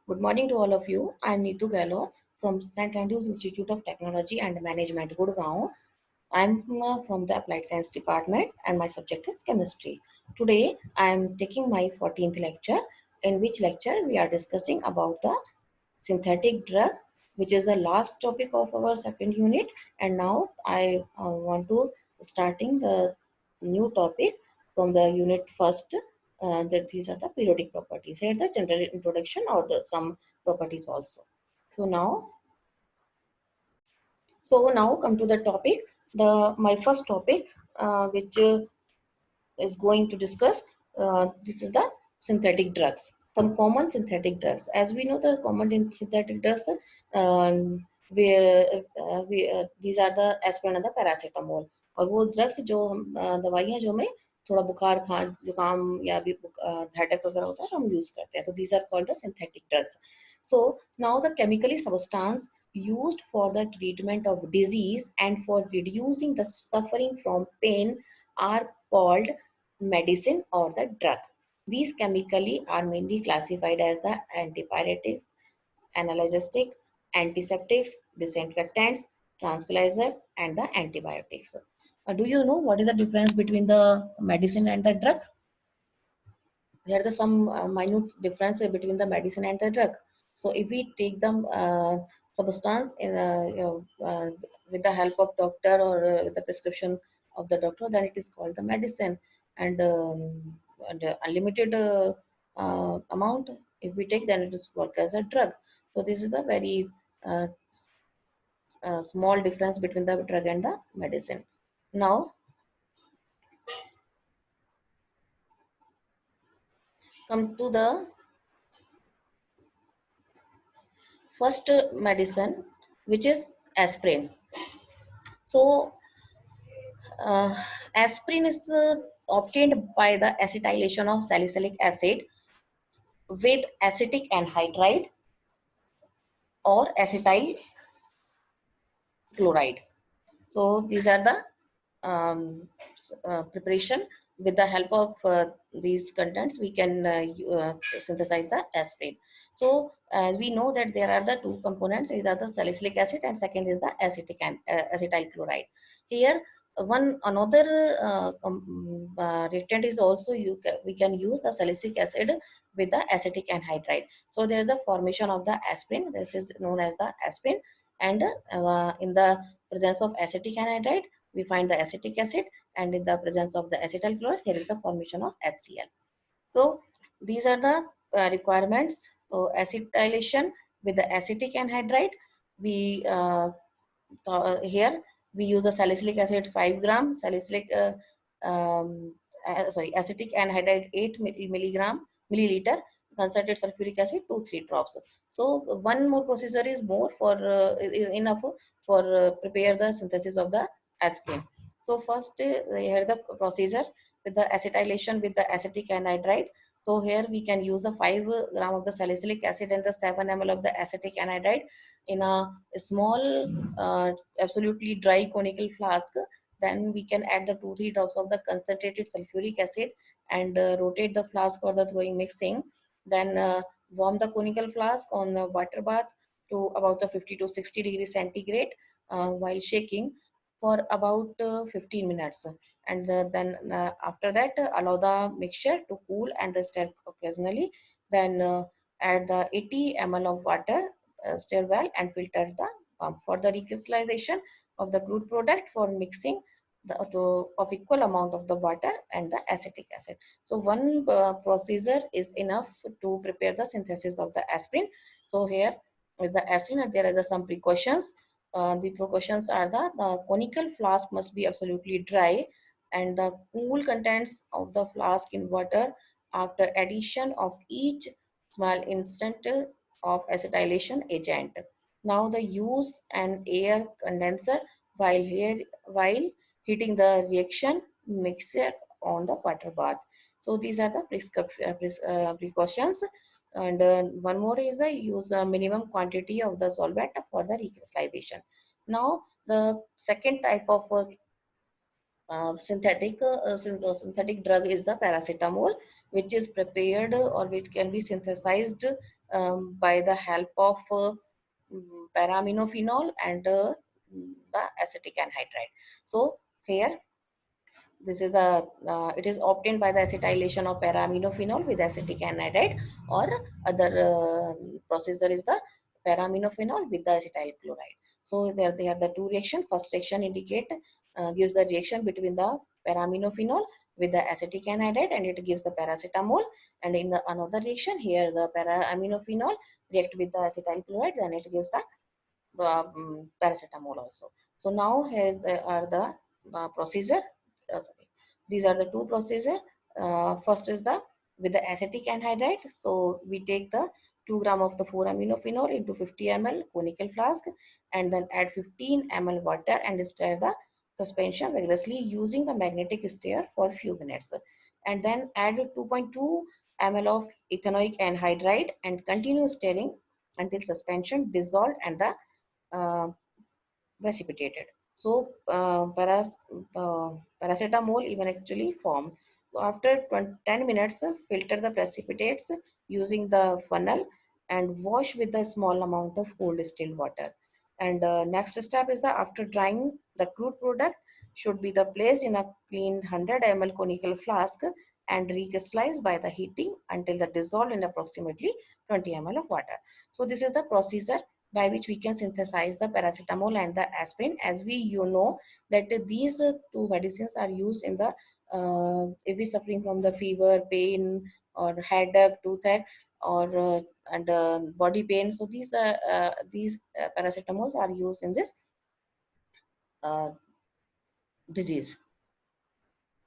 Good morning to all of you. I am Neetu Gehlot from St. Andrews Institute of Technology and Management, Gurgaon. I am from the Applied Science Department and my subject is chemistry. Today I am taking my 14th lecture, in which lecture we are discussing about the synthetic drug, which is the last topic of our second unit. And now I want to starting the new topic from the unit first. That these are the periodic properties. Here the general introduction or some properties also. So now, so now come to the topic. The my first topic, which is going to discuss. This is the synthetic drugs. Some common synthetic drugs. As we know, the common synthetic drugs, these are the aspirin and the paracetamol. और वो drugs जो दवाइयाँ जो हमें थोड़ा बुखार खा जुकाम या भी हेडेक वगैरह होता है तो हम यूज करते हैं तो these are called the synthetic drugs. So now the chemically substance used for the treatment of disease and for reducing the suffering from pain are called medicine or the drug. These chemically are mainly classified as the antipyretics, analgesic, antiseptics, disinfectants, tranquilizer, and the antibiotics. Do you know what is the difference between the medicine and the drug? There is some minute difference between the medicine and the drug. So if we take the substance in with the help of doctor or with the prescription of the doctor, then it is called the medicine. And unlimited amount, if we take, then it is work as a drug. So this is a very uh, small difference between the drug and the medicine. Now come to the first medicine, which is aspirin. So uh, aspirin is obtained by the acetylation of salicylic acid with acetic anhydride or acetyl chloride. So these are the preparation. With the help of these contents, we can synthesize the aspirin. So as we know that there are the two components, either the salicylic acid and second is the acetic and acetyl chloride. Here one another reactant is also we can use the salicylic acid with the acetic anhydride. So there is the formation of the aspirin. This is known as the aspirin, and in the presence of acetic anhydride we find the acetic acid, and in the presence of the acetyl chloride here is the formation of HCl. So these are the requirements. So acetylation with the acetic anhydride, we here we use the salicylic acid 5 gram, salicylic sorry acetic anhydride 8 milligram milliliter, concentrated sulfuric acid 2-3 drops. So one more procedure is more for is enough for prepare the synthesis of the aspirin. So first here the procedure with the acetylation with the acetic anhydride. So here we can use the 5 gram of the salicylic acid and the 7 ml of the acetic anhydride in a small absolutely dry conical flask. Then we can add the 2-3 drops of the concentrated sulfuric acid and rotate the flask for the throwing mixing. Then warm the conical flask on the water bath to about the 50 to 60 degrees centigrade while shaking for about 15 minutes. And then after that allow the mixture to cool and stir occasionally. Then add the 80 ml of water, stir well and filter the pump for the recrystallization of the crude product for mixing of equal amount of the water and the acetic acid. So one procedure is enough to prepare the synthesis of the aspirin. So here is the aspirin, and there are some precautions. The precautions are the conical flask must be absolutely dry and the cool contents of the flask in water after addition of each small instant of acetylation agent. Now the use an air condenser while heating the reaction mixture on the water bath. So these are the precautions. And one more is use the minimum quantity of the solvent for the recrystallization. Now the second type of synthetic drug is the paracetamol, which is prepared or which can be synthesized by the help of paraminophenol and the acetic anhydride. So here this is the it is obtained by the acetylation of paraminophenol with acetic anhydride, or other procedure is the paraminophenol with the acetyl chloride. So there they have the two reaction. First reaction indicate gives the reaction between the paraminophenol with the acetic anhydride and it gives the paracetamol. And in the another reaction here the paraminophenol react with the acetyl chloride, then it gives the paracetamol also. So now here are the procedure. Sorry. These are the two procedure. First is the with the acetic anhydride. So we take the 2 gram of the 4-aminophenol into 50 ml conical flask and then add 15 ml water and stir the suspension vigorously using the magnetic stir for a few minutes. And then add 2.2 ml of ethanoic anhydride and continue stirring until suspension dissolved and the uh, precipitated. So paracetamol even actually formed. So after 10 minutes, filter the precipitates using the funnel and wash with a small amount of cold distilled water. And next step is that after drying, the crude product should be the placed in a clean 100 ml conical flask and recrystallized by the heating until the dissolved in approximately 20 ml of water. So this is the procedure by which we can synthesize the paracetamol and the aspirin. As we know that these two medicines are used in the if we suffering from the fever, pain, or headache, toothache, or and body pain. So these paracetamols are used in this uh, disease.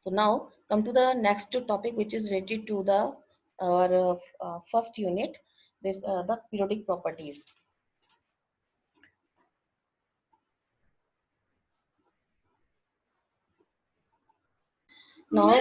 So now come to the next topic, which is related to the our first unit. This the periodic properties. Now,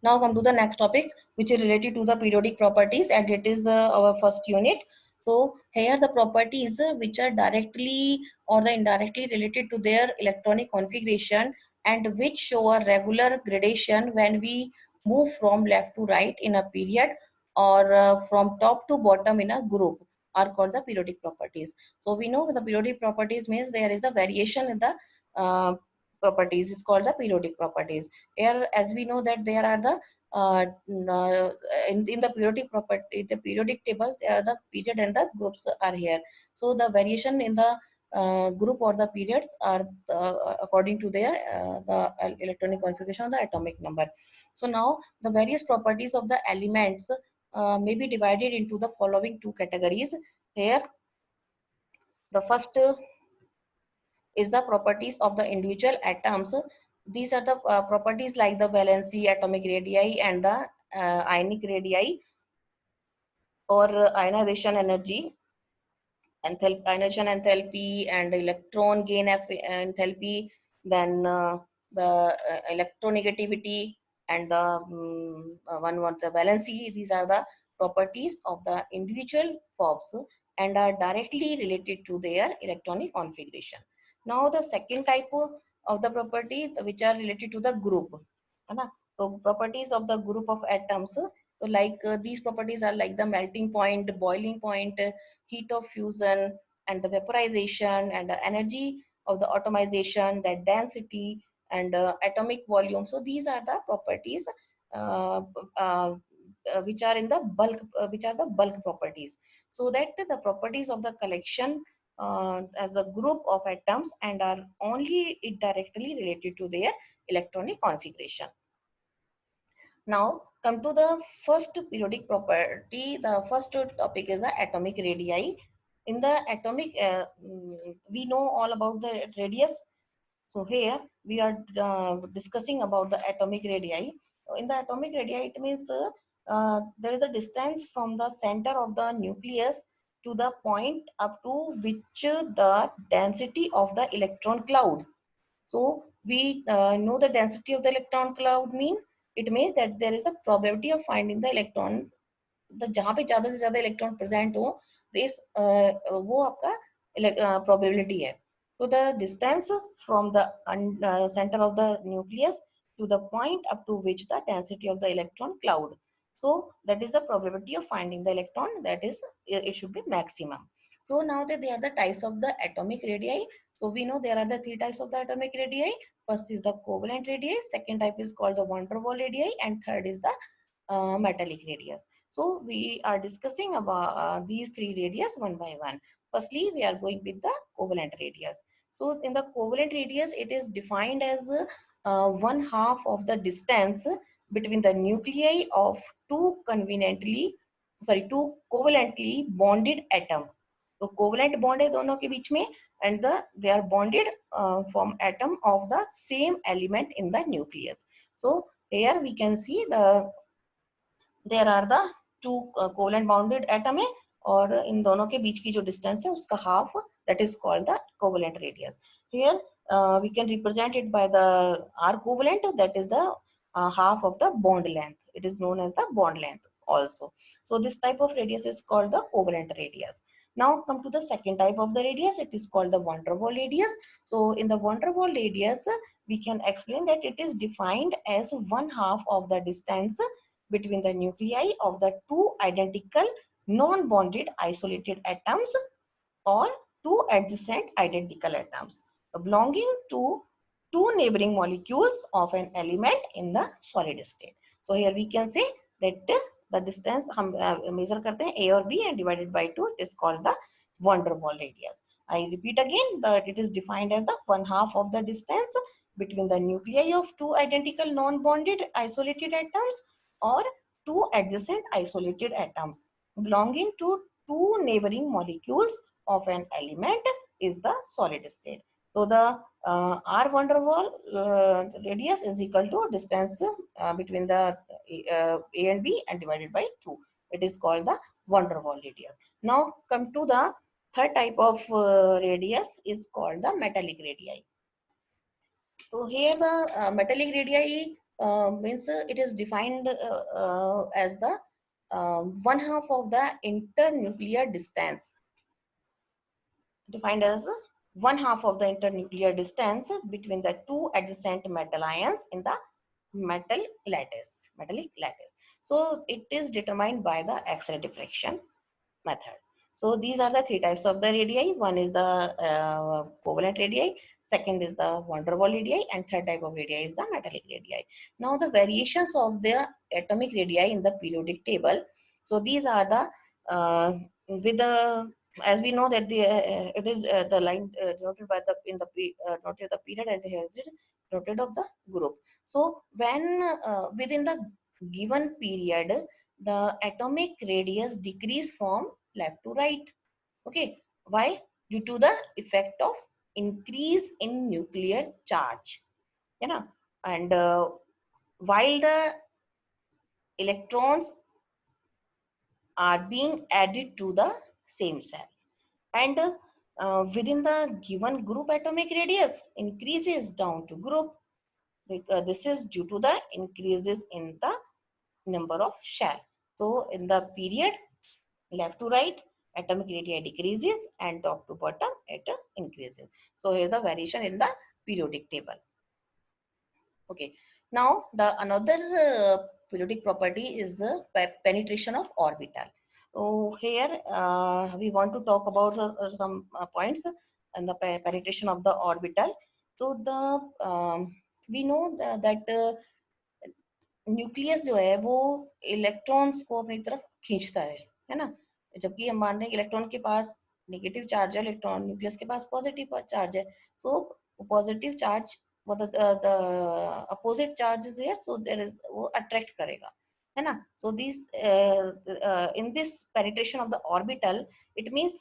now come to the next topic, which is related to the periodic properties, and it is our first unit. So here the properties which are directly or the indirectly related to their electronic configuration and which show a regular gradation when we move from left to right in a period or from top to bottom in a group are called the periodic properties. So we know the periodic properties means there is a variation in the uh, properties is called the periodic properties. Here, as we know that there are the in the periodic property, the periodic table, there are the period and the groups are here. So the variation in the group or the periods are according to their the electronic configuration of the atomic number. So now the various properties of the elements may be divided into the following two categories. Here, the first is the properties of the individual atoms. These are the properties like the valency, atomic radii, and the ionic radii or ionization energy, ionization enthalpy, and electron gain enthalpy, then the electronegativity and the one what the valency. These are the properties of the individual forms and are directly related to their electronic configuration. Now the second type of the property which are related to the group. है ना? So properties of the group of atoms. So like these properties are like the melting point, boiling point, heat of fusion, and the vaporization, and the energy of the atomization, the density, and atomic volume. So these are the properties uh, uh, which are in the bulk, which are the bulk properties. So that the properties of the collection as a group of atoms and are only directly related to their electronic configuration. Now come to the first periodic property. The first topic is the atomic radii. In the atomic, we know all about the radius. So here we are discussing about the atomic radii. In the atomic radii, it means there is a distance from the center of the nucleus to the point up to which the density of the electron cloud. So we know the density of the electron cloud mean it means that there is a probability of finding the electron the जहाँ पे ज़्यादा से ज़्यादा electron present हो this वो आपका probability है. So the distance from the center of the nucleus to the point up to which the density of the electron cloud. So that is the probability of finding the electron, that is it should be maximum. So now that they are the types of the atomic radii. So we know there are the three types of the atomic radii. First is the covalent radii, second type is called the van der Waals radii, and third is the metallic radius. So we are discussing about these three radius one by one. Firstly, we are going with the covalent radius. So in the covalent radius, it is defined as one half of the distance between the nuclei of two covalently bonded atom. तो covalent bond है दोनों के बीच में, and they are bonded from atom of the same element in the nucleus. So here we can see there are the two covalent bonded atom है, और इन दोनों के बीच की जो distance है उसका half, that is called the covalent radius. Here we can represent it by the R covalent, that is the half of the bond length. It is known as the bond length also. So this type of radius is called the covalent radius. Now come to the second type of the radius. It is called the van der Waals radius. So in the van der Waals radius, we can explain that it is defined as one half of the distance between the nuclei of the two identical non-bonded isolated atoms or two adjacent identical atoms belonging to two neighboring molecules of an element in the solid state. So here we can say that the distance हम measure करते हैं A और B and divided by 2, it is called the van der Waals radius. I repeat again that it is defined as the one half of the distance between the nuclei of two identical non-bonded isolated atoms or two adjacent isolated atoms belonging to two neighboring molecules of an element is the solid state. So the R van der Waals radius is equal to distance between the A and B and divided by 2. It is called the van der Waals radius. Now come to the third type of radius is called the metallic radii. So here the metallic radii means it is defined as the one half of the internuclear distance, defined as one half of the internuclear distance between the two adjacent metal ions in the metallic lattice. So it is determined by the X-ray diffraction method. So these are the three types of the radii. One is the covalent radii, second is the van der Waals radii, and third type of radii is the metallic radii. Now the variations of the atomic radii in the periodic table. So these are the with the, as we know that the it is the line noted by the in the noted the period, and here is it noted of the group. So when within the given period, the atomic radius decrease from left to right. Okay, why? Due to the effect of increase in nuclear charge, you know, and while the electrons are being added to the same cell, and within the given group, atomic radius increases down to group, because this is due to the increases in the number of shell. So in the period left to right, atomic radii decreases, and top to bottom it increases. So here the variation in the periodic table. Okay, now the another periodic property is the penetration of orbital. So here we want to talk about some points and the penetration of the orbital. So the we know that nucleus जो है वो electrons को अपनी तरफ खींचता है ना, जबकि हम मान रहे हैं कि इलेक्ट्रॉन के पास नेगेटिव चार्ज है, इलेक्ट्रॉन न्यूक्लियस के पास पॉजिटिव चार्ज है. So positive charge the opposite charge is there, so there is वो अट्रैक्ट करेगा, है ना. So this in this penetration of the orbital, it means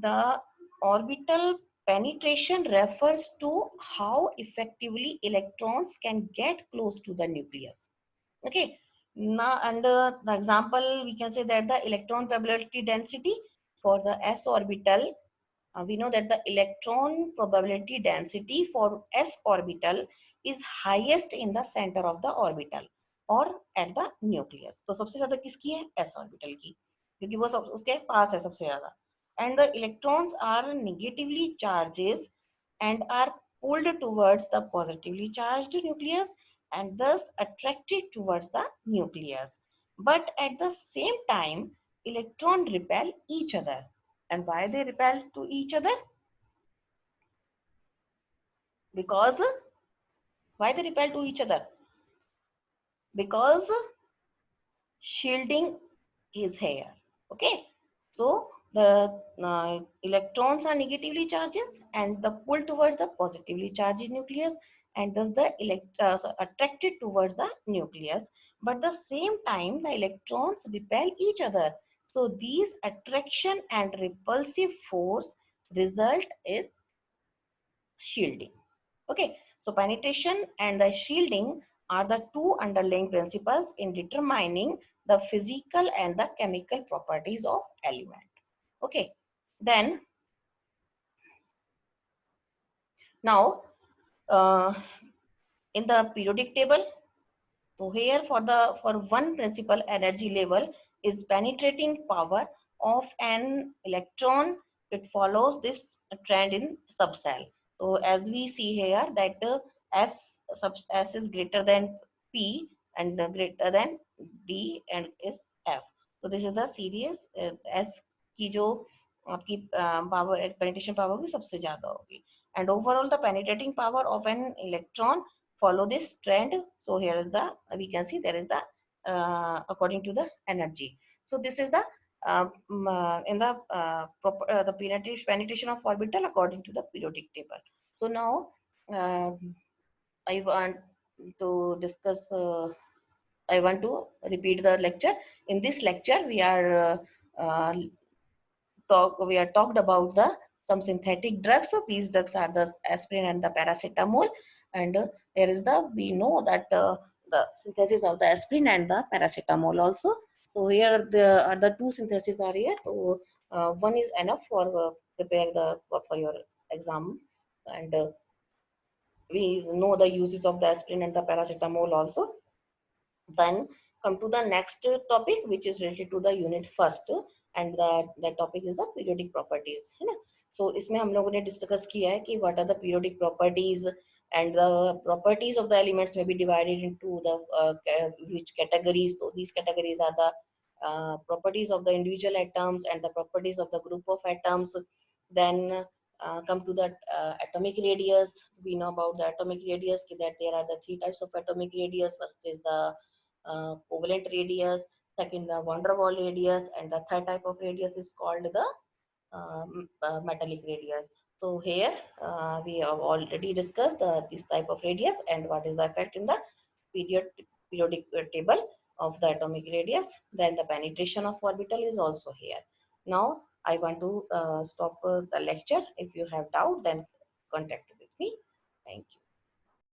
the orbital penetration refers to how effectively electrons can get close to the nucleus. Okay, now under the example we can say that the electron probability density for the s orbital, we know that the electron probability density for s orbital is highest in the center of the orbital or at the nucleus. तो सबसे ज्यादा किसकी है? s orbital की, क्योंकि वो सब उसके पास है सबसे ज्यादा. And the electrons are negatively charges and are pulled towards the positively charged nucleus, and thus attracted towards the nucleus. But at the same time, electrons repel each other. And why they repel to each other? Because why they repel to each other? Because shielding is here. Okay, so the electrons are negatively charges and the pull towards the positively charged nucleus, and thus the attracted towards the nucleus. But the same time the electrons repel each other, so these attraction and repulsive force result is shielding. Okay, so penetration and the shielding are the two underlying principles in determining the physical and the chemical properties of element. Okay, then now uh, in the periodic table, so here for one principal energy level is penetrating power of an electron. It follows this trend in subcell. So as we see here that S sub S is greater than P and greater than D and is F. So this is the series S की जो आपकी power penetration power भी सबसे ज्यादा होगी. And overall the penetrating power of an electron follow this trend. So here is the, we can see there is the according to the energy. So this is the in the the penetration of orbital according to the periodic table. So now I want to discuss I want to repeat the lecture. In this lecture we are uh, we are talked about the some synthetic drugs. So these drugs are the aspirin and the paracetamol, and there is the, we know that the synthesis of the aspirin and the paracetamol also. So here the other two syntheses are here. So one is enough for prepare the for your exam, and we know the uses of the aspirin and the paracetamol also. Then come to the next topic which is related to the unit first, and that topic is the periodic properties, है ना. So इसमें हम लोगों ने discuss किया है कि what are the periodic properties, and the properties of the elements may be divided into the which categories. So these categories are the properties of the individual atoms and the properties of the group of atoms. Then come to the atomic radius. We know about the atomic radius, that there are the three types of atomic radius. First is the covalent radius, second the van der Waals radius, and the third type of radius is called the metallic radius. So here we have already discussed this type of radius and what is the effect in the periodic table of the atomic radius. Then the penetration of orbital is also here. Now I want to stop the lecture. If you have doubt, then contact with me. Thank you.